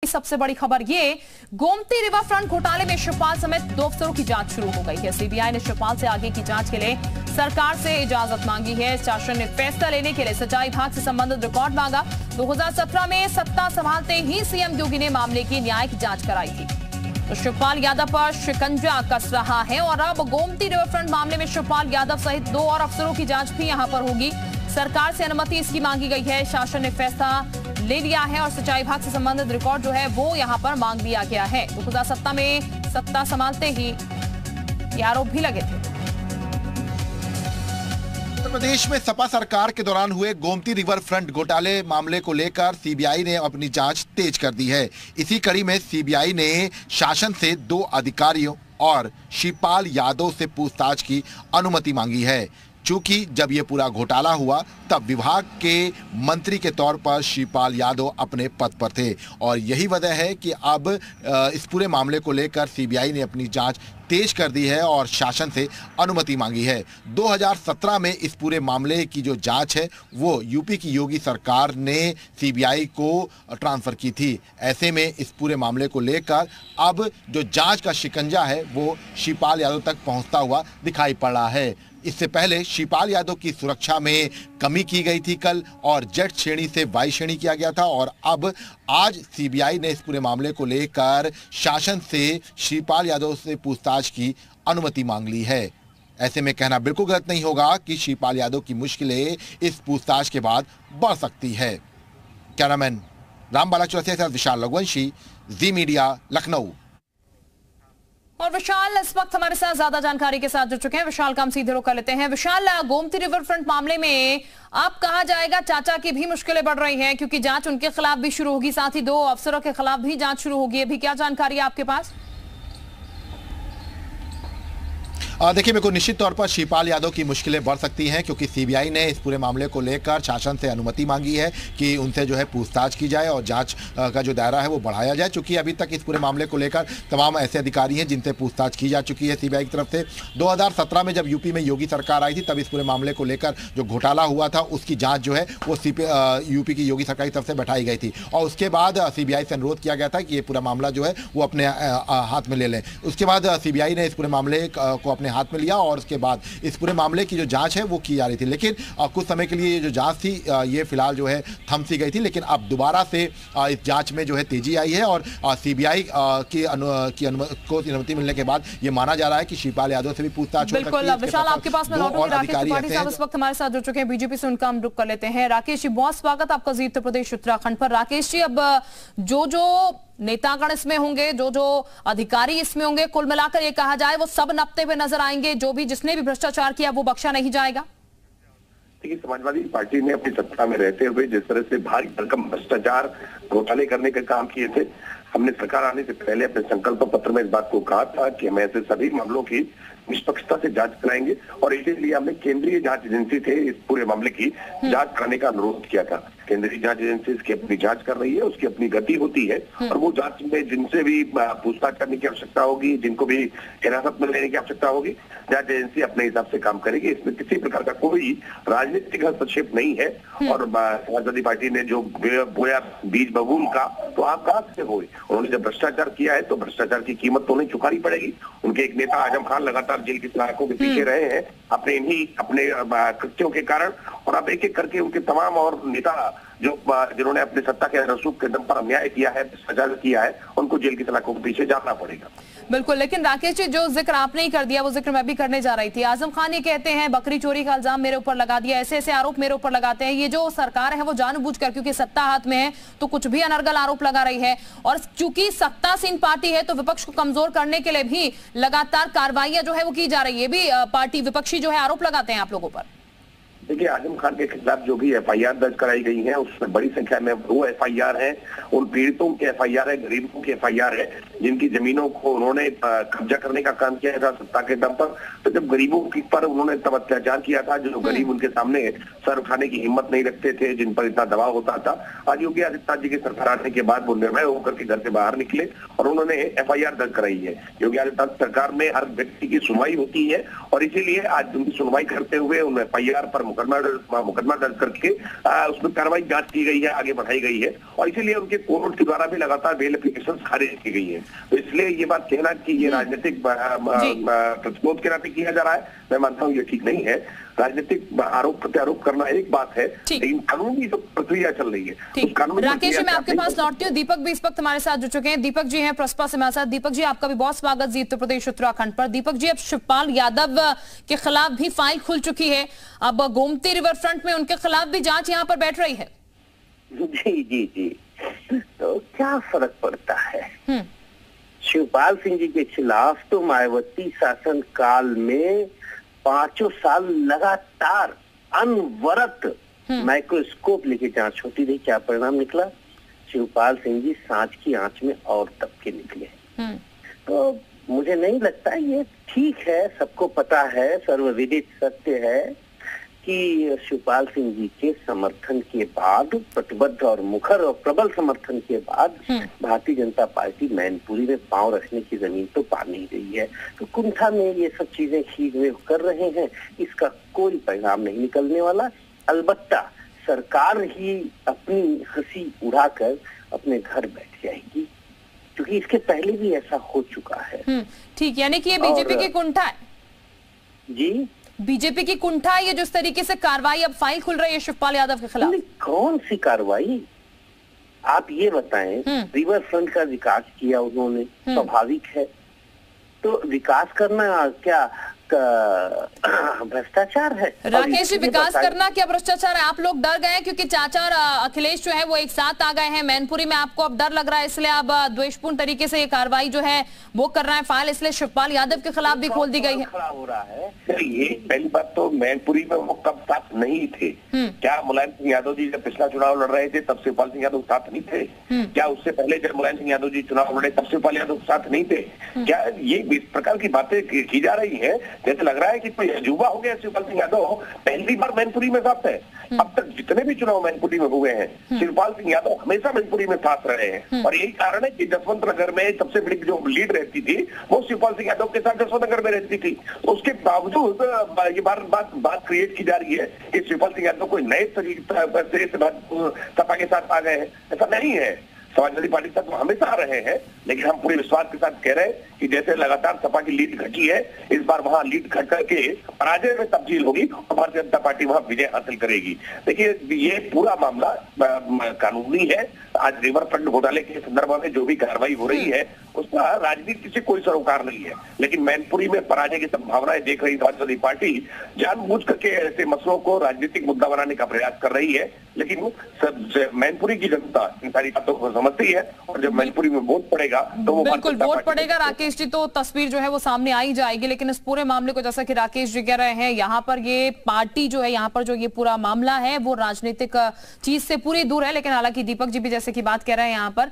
सबसे बड़ी खबर ये, गोमती रिवर फ्रंट घोटाले में शिवपाल समेत 2 अफसरों की जांच शुरू हो गई है। सीबीआई ने शिवपाल से आगे की जांच के लिए सरकार से इजाजत मांगी है। शासन ने फैसला लेने के लिए सिंचाई विभाग से संबंधित रिकॉर्ड मांगा। 2017 में सत्ता संभालते ही सीएम योगी ने मामले की न्यायिक जांच कराई थी। तो शिवपाल यादव पर शिकंजा कस रहा है और अब गोमती रिवर फ्रंट मामले में शिवपाल यादव सहित 2 और अफसरों की जांच भी यहां पर होगी। सरकार से अनुमति इसकी मांगी गई है। शासन ने फैसला ले लिया है और सिंचाई विभाग से संबंधित रिकॉर्ड जो है वो यहां पर मांग लिया गया है। 2017 में सत्ता संभालते ही ये आरोप भी लगे थे। उत्तर प्रदेश में सपा सरकार के दौरान हुए गोमती रिवर फ्रंट घोटाले मामले को लेकर सीबीआई ने अपनी जांच तेज कर दी है। इसी कड़ी में सीबीआई ने शासन से 2 अधिकारियों और शिवपाल यादव से पूछताछ की अनुमति मांगी है। चूंकि जब ये पूरा घोटाला हुआ तब विभाग के मंत्री के तौर पर शिवपाल यादव अपने पद पर थे और यही वजह है कि अब इस पूरे मामले को लेकर सीबीआई ने अपनी जांच तेज कर दी है और शासन से अनुमति मांगी है। 2017 में इस पूरे मामले की जो जांच है वो यूपी की योगी सरकार ने सीबीआई को ट्रांसफर की थी। ऐसे में इस पूरे मामले को लेकर अब जो जांच का शिकंजा है वो शिवपाल यादव तक पहुंचता हुआ दिखाई पड़ रहा है। इससे पहले शिवपाल यादव की सुरक्षा में कमी की गई थी कल और जेड श्रेणी से वाई श्रेणी किया गया था और अब आज सीबीआई ने इस पूरे मामले को लेकर शासन से शिवपाल यादव से पूछताछ की अनुमति मांग ली है। ऐसे में कहना बिल्कुल गलत नहीं होगा कि शिवपाल यादव की मुश्किलें इस पूछताछ के बाद बढ़ सकती है। कैमरामैन रामबाला चौरसिया के साथ विशाल रघुवंशी, जी मीडिया, लखनऊ। और विशाल इस वक्त हमारे साथ ज्यादा जानकारी के साथ जुड़ चुके हैं। विशाल का हम सीधे रुख कर लेते हैं। विशाल, गोमती रिवर फ्रंट मामले में अब कहा जाएगा चाचा की भी मुश्किलें बढ़ रही हैं क्योंकि जांच उनके खिलाफ भी शुरू होगी, साथ ही 2 अफसरों के खिलाफ भी जांच शुरू होगी। अभी क्या जानकारी है आपके पास? देखिए, मेरे को निश्चित तौर पर शिवपाल यादव की मुश्किलें बढ़ सकती हैं क्योंकि सीबीआई ने इस पूरे मामले को लेकर शासन से अनुमति मांगी है कि उनसे जो है पूछताछ की जाए और जांच का जो दायरा है वो बढ़ाया जाए। चूंकि अभी तक इस पूरे मामले को लेकर तमाम ऐसे अधिकारी हैं जिनसे पूछताछ की जा चुकी है सीबीआई की तरफ से। 2017 में जब यूपी में योगी सरकार आई थी तब इस पूरे मामले को लेकर जो घोटाला हुआ था उसकी जाँच जो है वो यूपी की योगी सरकार की तरफ से बैठाई गई थी और उसके बाद सीबीआई से अनुरोध किया गया था कि ये पूरा मामला जो है वो अपने हाथ में ले लें। उसके बाद सीबीआई ने इस पूरे मामले को अपने हाथ में लिया और उसके बाद इस पूरे मामले की जो जांच है वो की जा रही थी। लेकिन कुछ समय के लिए ये जो जांच थी ये फिलहाल जो है थम सी गई थी, लेकिन अब दोबारा से इस जांच में जो है तेजी आई है और सीबीआई की अनुमति मिलने के बाद ये माना जा रहा है कि शिवपाल यादव से भी पूछताछ हो सकती है। विशाल, आपके पास में राकेश त्रिपाठी साहब इस वक्त हमारे साथ जुड़ चुके हैं बीजेपी से, उनका हम रुख कर लेते हैं। राकेश जी, बहुत स्वागत आपका जी उत्तर प्रदेश उत्तराखंड पर। राकेश जी, अब जो नेतागण इसमें होंगे, जो अधिकारी इसमें होंगे, कुल मिलाकर ये कहा जाए वो सब नपते हुए नजर आएंगे, जिसने भी भ्रष्टाचार किया वो बख्शा नहीं जाएगा? देखिए, समाजवादी पार्टी ने अपनी सत्ता में रहते हुए जिस तरह से भारी भरकम भ्रष्टाचार घोटाले करने के काम किए थे, हमने सरकार आने से पहले अपने संकल्प पत्र में इस बात को कहा था कि हम ऐसे सभी मामलों की निष्पक्षता से जांच कराएंगे और इसीलिए हमने केंद्रीय जांच एजेंसी से इस पूरे मामले की जांच कराने का अनुरोध किया था। केंद्रीय जांच एजेंसी इसकी अपनी जांच कर रही है, उसकी अपनी गति होती है और वो जांच में जिनसे भी पूछताछ करने की आवश्यकता होगी, जिनको भी हिरासत में लेने की आवश्यकता होगी, जांच एजेंसी अपने हिसाब से काम करेगी। इसमें किसी प्रकार का कोई राजनीतिक हस्तक्षेप नहीं है और समाजवादी पार्टी ने जो बोया बीज बबूल का, तो आप कहां से बोए? उन्होंने जब भ्रष्टाचार किया है तो भ्रष्टाचार की कीमत तो उन्हें चुकानी पड़ेगी। उन्के एक नेता आजम खान लगातार जेल की सलाखों के पीछे रहे हैं अपने कृत्यों के कारण और अब एक एक करके उनके तमाम और नेता जिन्होंने अपने सत्ता के रसूख के दम पर अन्याय किया है, भ्रष्टाचार किया है, उनको जेल की सलाखों के पीछे जाना पड़ेगा। बिल्कुल, लेकिन राकेश जी, जो जिक्र आपने ही कर दिया वो जिक्र मैं भी करने जा रही थी। आजम खान ये कहते हैं बकरी चोरी का इल्जाम मेरे ऊपर लगा दिया, ऐसे ऐसे आरोप मेरे ऊपर लगाते हैं। ये जो सरकार है वो जानबूझकर, क्योंकि सत्ता हाथ में है तो कुछ भी अनर्गल आरोप लगा रही है और चूंकि सत्तासीन पार्टी है तो विपक्ष को कमजोर करने के लिए भी लगातार कार्रवाइयां जो है वो की जा रही है। भी पार्टी विपक्षी जो है आरोप लगाते हैं आप लोगों पर। देखिए, आजम खान के खिलाफ जो भी एफआईआर दर्ज कराई गई है उसमें बड़ी संख्या में वो एफआईआर है, उन पीड़ितों के एफआईआर है, गरीबों की एफआईआर है जिनकी जमीनों को उन्होंने कब्जा करने का काम किया था सत्ता के दम पर। तो जब गरीबों की पर उन्होंने तब अत्याचार किया था, जो गरीब उनके सामने सर उठाने की हिम्मत नहीं रखते थे, जिन पर इतना दबाव होता था, आज योगी आदित्यनाथ जी की सरकार आने के बाद वो निर्भय होकर के घर से बाहर निकले और और उन्होंने एफआईआर दर्ज कराई है। योगी आदित्यनाथ सरकार में हर व्यक्ति की सुनवाई होती है और इसीलिए आज उनकी सुनवाई करते हुए उन एफआईआर पर मुकदमा दर्ज करके उसमें कार्रवाई जांच की गई है, आगे बढ़ाई गई है और इसीलिए उनके कोर्ट के द्वारा भी लगातार बेल एप्लीकेशन खारिज की गई है। तो इसलिए ये बात कहना कि ये राजनीतिक प्रतिरोध के नाते किया जा रहा है, मैं मानता हूँ ये ठीक नहीं है। राजनीतिक आरोप प्रत्यारोप करना एक बात है, लेकिन कानूनी जो प्रक्रिया चल रही है उस कानूनी राकेश जी, मैं आपके पास लौटती हूँ। दीपक भी इस वक्त हमारे साथ जुड़ चुके हैं। दीपक जी हैं प्रसपा से हमारे साथ। दीपक जी, आपका भी बहुत स्वागत जी उत्तर प्रदेश उत्तराखंड पर। दीपक जी, अब शिवपाल यादव के खिलाफ भी फाइल खुल चुकी है, अब गोमती रिवर फ्रंट में उनके खिलाफ भी जांच यहाँ पर बैठ रही है। जी जी जी, तो क्या फर्क पड़ता है? शिवपाल सिंह जी के खिलाफ तो मायावती शासन काल में 5 साल लगातार अनवरत माइक्रोस्कोप लेके जांच होती रही। क्या परिणाम निकला? शिवपाल सिंह जी सांच की आंच में और तब के निकले। तो मुझे नहीं लगता ये ठीक है, सबको पता है, सर्वविदित सत्य है कि शिवपाल सिंह जी के समर्थन के बाद, प्रतिबद्ध और मुखर और प्रबल समर्थन के बाद भारतीय जनता पार्टी मैनपुरी में पांव रखने की जमीन तो पा नहीं रही है। तो कुंठा में ये सब चीजें खींच कर रहे हैं, इसका कोई परिणाम नहीं निकलने वाला। अलबत्ता सरकार ही अपनी हंसी उड़ाकर अपने घर बैठ जाएगी, क्योंकि इसके पहले भी ऐसा हो चुका है। ठीक, यानी कि ये बीजेपी की कुंठा है। जी, बीजेपी की कुंठा है ये, जिस तरीके से कार्रवाई अब फाइल खुल रही है शिवपाल यादव के खिलाफ। कौन सी कार्रवाई? आप ये बताएं, रिवर फ्रंट का विकास किया उन्होंने, स्वाभाविक है। तो विकास करना क्या भ्रष्टाचार है? राकेश जी, विकास करना क्या भ्रष्टाचार है? आप लोग डर गए क्योंकि चाचा और अखिलेश जो है वो एक साथ आ गए हैं मैनपुरी में, आपको अब डर लग रहा है, इसलिए अब द्वेषपूर्ण तरीके से ये कार्रवाई जो है वो कर रहा है फाइल, इसलिए शिवपाल यादव के खिलाफ भी खोल दी गई है। खड़ा हो रहा है। ये पहली बात तो मैनपुरी में वो कब साथ नहीं थे? क्या मुलायम सिंह यादव जी जब पिछला चुनाव लड़ रहे थे तब शिवपाल सिंह यादव साथ नहीं थे? क्या उससे पहले जब मुलायम सिंह यादव जी चुनाव लड़े तब शिवपाल यादव साथ नहीं थे? क्या ये इस प्रकार की बातें की जा रही है जैसे लग रहा है कि कोई अजूबा हो गया? शिवपाल सिंह यादव पहली बार मैनपुरी में साथ है। अब तक जितने भी चुनाव मैनपुरी में हुए हैं शिवपाल सिंह यादव हमेशा मैनपुरी में साथ रहे हैं और यही कारण है कि जसवंत नगर में सबसे बड़ी जो लीड रहती थी वो शिवपाल सिंह यादव के साथ जसवंत नगर में रहती थी। उसके बावजूद ये बात क्रिएट की जा रही है कि शिवपाल सिंह यादव कोई नए तरीके से सपा के साथ आ गए हैं, ऐसा नहीं है। समाजवादी पार्टी के साथ हमेशा रहे हैं, लेकिन हम पूरे विश्वास के साथ कह रहे हैं कि जैसे लगातार सपा की लीड घटी है, इस बार वहां लीड घट करके पराजय में तब्दील होगी और भारतीय जनता पार्टी वहां विजय हासिल करेगी। देखिए, ये पूरा मामला कानूनी है। आज रिवर फ्रंट घोटाले के संदर्भ में जो भी कार्रवाई हो रही है उसका राजनीति से कोई सरोकार नहीं है, लेकिन मैनपुरी में पराजय की संभावनाएं देख रही समाजवादी पार्टी जानबूझ करके ऐसे मसलों को राजनीतिक मुद्दा बनाने का प्रयास कर रही है। लेकिन मैनपुरी की जनता इन सारी बातों को समझती है और जब मैनपुरी में वोट पड़ेगा तो वो बिल्कुल वोट पड़ेगा राकेश जी, तो तस्वीर जो है वो सामने आई जाएगी। लेकिन इस पूरे मामले को, जैसा कि राकेश जी कह रहे हैं, यहाँ पर ये पार्टी जो है, यहाँ पर जो ये पूरा मामला है वो राजनीतिक चीज से पूरी दूर है। लेकिन हालांकि दीपक जी भी जैसे की बात कह रहे हैं यहाँ पर